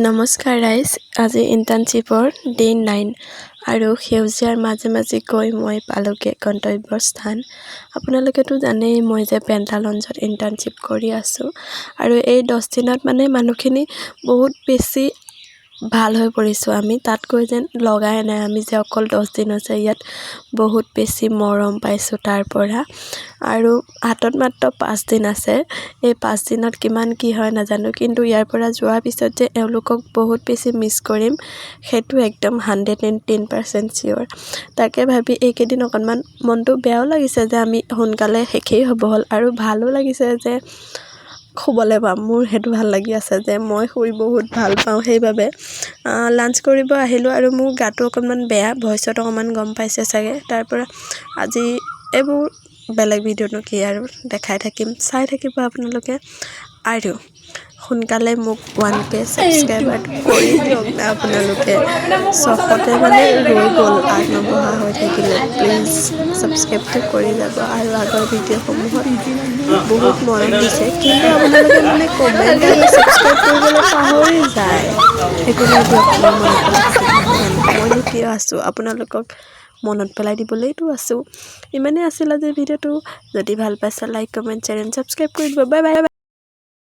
নমস্কাৰ ৰাইজ, আজি ইণ্টাৰ্ণশ্বিপৰ ডে 9 আৰু সেউজীয়াৰ মাজে মাজে গৈ মই পালোঁগৈ গন্তব্যস্থান। আপোনালোকেতো জানেই মই যে পেণ্টালঞ্জত ইণ্টাৰ্ণশ্বিপ কৰি আছোঁ আৰু এই 10 দিনত মানে মানুহখিনি বহুত বেছি ভাল হৈ পৰিছোঁ। আমি তাত গৈ যেন লগাই নাই, আমি যে অকল 10 দিন আছে, ইয়াত বহুত বেছি মৰম পাইছোঁ তাৰ পৰা। আৰু হাতত মাত্ৰ 5 দিন আছে। এই 5 দিনত কিমান কি হয় নাজানো, কিন্তু ইয়াৰ পৰা যোৱাৰ পিছত যে এওঁলোকক বহুত বেছি মিছ কৰিম সেইটো একদম 110% চিয়'ৰ। তাকে ভাবি এইকেইদিন অকণমান মনটো বেয়াও লাগিছে যে আমি সোনকালে শেষেই হ'ব হ'ল, আৰু ভালো লাগিছে যে শুবলৈ পাম। মোৰ সেইটো ভাল লাগি আছে যে মই শুই বহুত ভাল পাওঁ, সেইবাবে লাঞ্চ কৰিব আহিলোঁ। আৰু মোৰ গাটো অকণমান বেয়া, ভইচত অকণমান গম পাইছে চাগে। তাৰ পৰা আজি এইবোৰ বেলেগ ভিডিঅ'নো কি আৰু দেখাই থাকিম, চাই থাকিব আপোনালোকে। আৰু সোনকালে মোক 1K ছাবস্ক্ৰাইবাৰ কৰি দিয়ক না আপোনালোকে। 600তে মানে ৰৈ গ'ল, নবঢ়া হৈ থাকিলে। প্লিজ ছাবস্ক্ৰাইবটো কৰি যাব। আৰু আগৰ ভিডিঅ'সমূহত বহুত মৰম দিছে, কিন্তু আপোনালোকে মানে কমেণ্ট আৰু ছাবস্ক্ৰাইব কৰিবলৈ পাহৰি যায়। একো নাই দিয়ক, মই মনত পেলাই থাকিম নহয় জানো। মইনো কিয় আছোঁ, আপোনালোকক মনত পেলাই দিবলৈতো আছোঁ। ইমানেই আছিল আজিৰ ভিডিঅ'টো। যদি ভাল পাইছে like, comment, share and subscribe কৰি দিব। Bye bye.